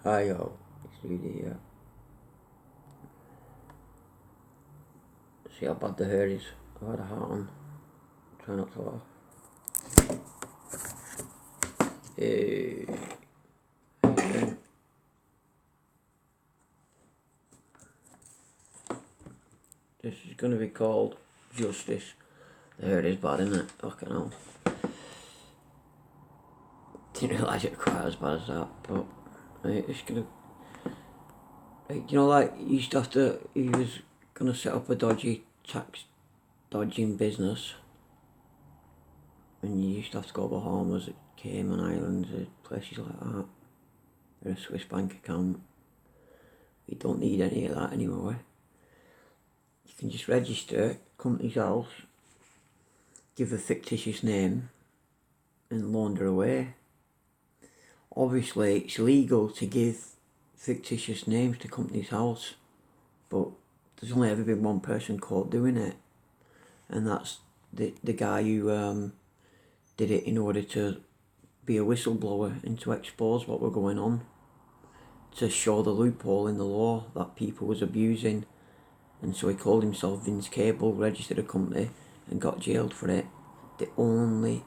Hi yo, it's Rudy here. See how bad the hair is? I've had a hat on. Try not to laugh. Hey. This is going to be called Justice. The hair is bad, isn't it? Fucking hell. Didn't realise it was quite as bad as that, but it's going to... you know, like, he used to have to... He was going to set up a dodgy tax dodging business. And you used to have to go to Bahamas, Cayman Islands, places like that. Or a Swiss bank account. We don't need any of that anymore. You can just register company's house, give a fictitious name, and launder away. Obviously, it's legal to give fictitious names to company's house, but there's only ever been one person caught doing it, and that's the guy who did it in order to be a whistleblower and to expose what were going on, to show the loophole in the law that people was abusing. And so he called himself Vince Cable, registered a company, and got jailed for it. The only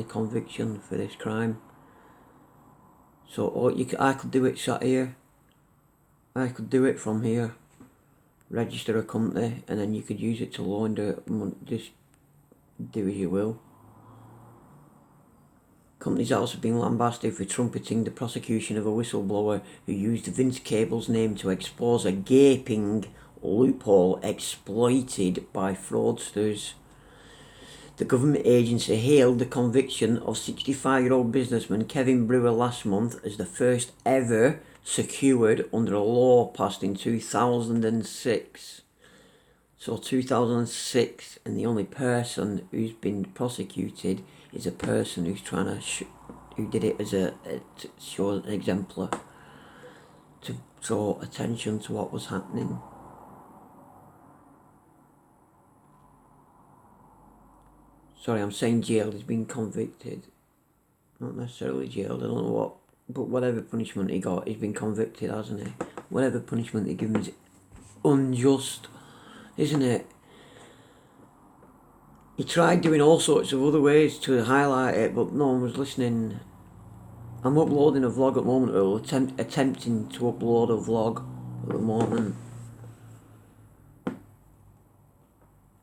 conviction for this crime. So I could do it sat here. I could do it from here. Register a company, and then you could use it to launder money. Just do as you will. Company's house have been lambasted for trumpeting the prosecution of a whistleblower who used Vince Cable's name to expose a gaping loophole exploited by fraudsters. The government agency hailed the conviction of 65-year-old businessman Kevin Brewer last month as the first ever secured under a law passed in 2006. So 2006, and the only person who's been prosecuted is a person who's trying to who did it as to show an exemplar, to draw attention to what was happening. Sorry, I'm saying jailed. He's been convicted. Not necessarily jailed, I don't know what. But whatever punishment he got, he's been convicted, hasn't he? Whatever punishment they give him is unjust, isn't it? He tried doing all sorts of other ways to highlight it, but no one was listening. I'm uploading a vlog at the moment, or attempting to upload a vlog at the moment.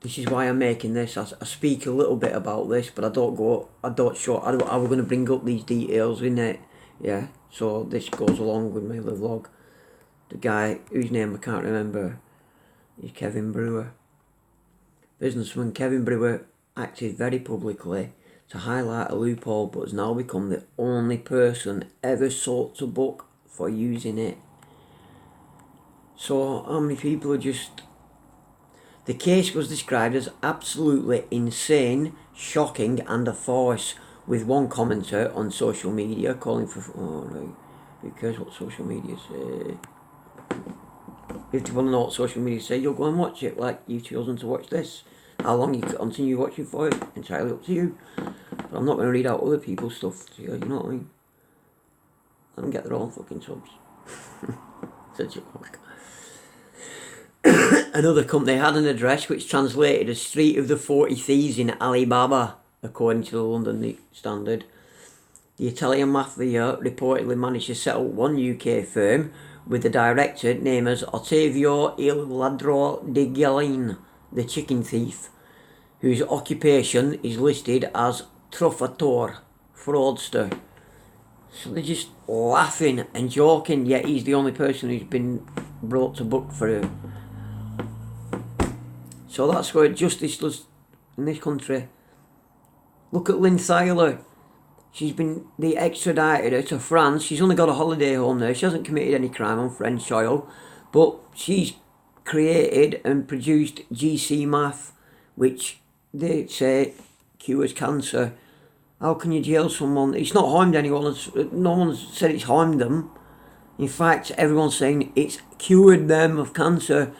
This is why I'm making this. I speak a little bit about this, but I don't show how we're going to bring up these details in it. Yeah, so this goes along with my other vlog. The guy whose name I can't remember is Kevin Brewer. Businessman Kevin Brewer acted very publicly to highlight a loophole, but has now become the only person ever sought to book for using it. So how many people are just... The case was described as absolutely insane, shocking and a farce, with one commenter on social media calling for... Oh, right. Who cares what social media say? If you want to know what social media say, you'll go and watch it, like you've chosen to watch this. How long you continue watching for it, entirely up to you. But I'm not going to read out other people's stuff to you, you know what I mean? Let them get their own fucking subs. It's a joke. Another company had an address which translated as Street of the 40 Thieves in Alibaba, according to the London Standard. The Italian mafia reportedly managed to set up one UK firm with the director named as Ottavio Il Ladro di Gallin, the chicken thief, whose occupation is listed as truffator, fraudster. So they're just laughing and joking, yet he's the only person who's been brought to book for it. So that's where justice does in this country. Look at Lynn Thaler. They extradited her to France. She's only got a holiday home there. She hasn't committed any crime on French soil, but she's created and produced GC meth, which they say cures cancer. How can you jail someone? It's not harmed anyone. No one's said it's harmed them. In fact, everyone's saying it's cured them of cancer.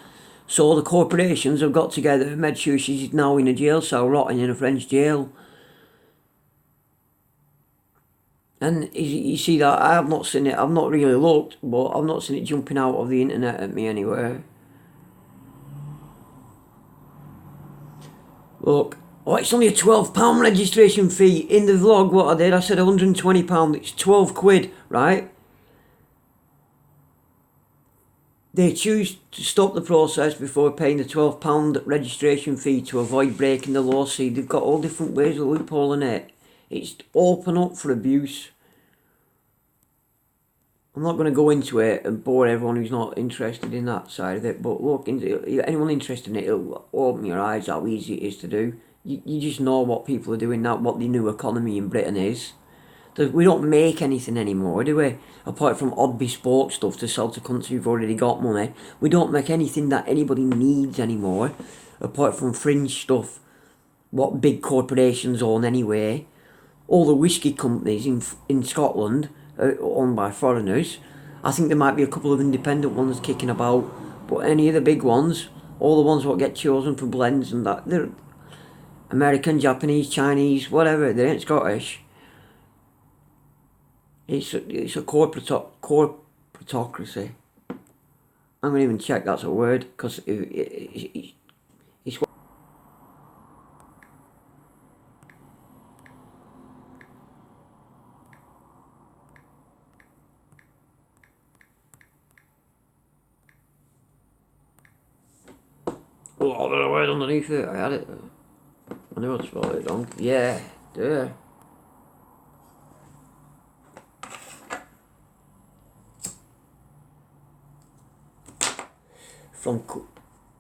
So the corporations have got together and made sure she's now in a jail cell, rotting in a French jail. And you see that I have not seen it. I've not really looked, but I've not seen it jumping out of the internet at me anywhere. Look, oh, it's only a £12 registration fee. In the vlog, what I did, I said £120. It's 12 quid, right? They choose to stop the process before paying the £12 registration fee to avoid breaking the law. See, they've got all different ways of loopholing it. It's open up for abuse. I'm not going to go into it and bore everyone who's not interested in that side of it, but look, anyone interested in it, it'll open your eyes how easy it is to do. You just know what people are doing now, what the new economy in Britain is. We don't make anything anymore, do we? Apart from odd bespoke stuff to sell to countries who've already got money. We don't make anything that anybody needs anymore, apart from fringe stuff, what big corporations own anyway. All the whiskey companies in Scotland are owned by foreigners. I think there might be a couple of independent ones kicking about, but any of the big ones, all the ones what get chosen for blends and that, they're American, Japanese, Chinese, whatever, they ain't Scottish. It's a corprotocracy. I'm going to even check that's a word, because it's oh, there's a word underneath it. I had it. I knew I'd spelled it wrong. Yeah, there. From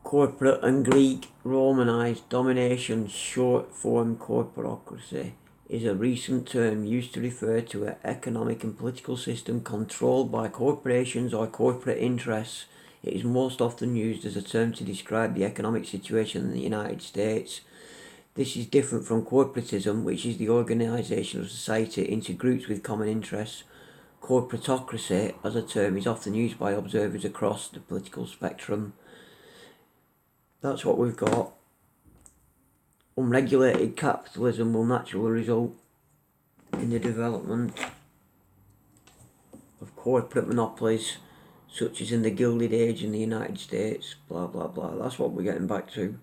corporate and Greek Romanized domination, short form corporocracy is a recent term used to refer to an economic and political system controlled by corporations or corporate interests. It is most often used as a term to describe the economic situation in the United States. This is different from corporatism, which is the organisation of society into groups with common interests. Corprotocracy, as a term, is often used by observers across the political spectrum. That's what we've got. Unregulated capitalism will naturally result in the development of corporate monopolies, such as in the Gilded Age in the United States, blah blah blah. That's what we're getting back to.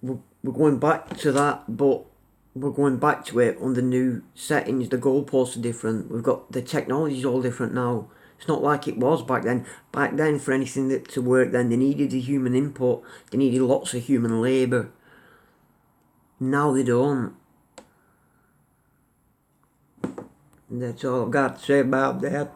We're going back to that, but we're going back to it under new settings. The goalposts are different. We've got the technology's all different now. It's not like it was back then. Back then, for anything to work then, they needed the human input. They needed lots of human labour. Now they don't. And that's all I've got to say about that.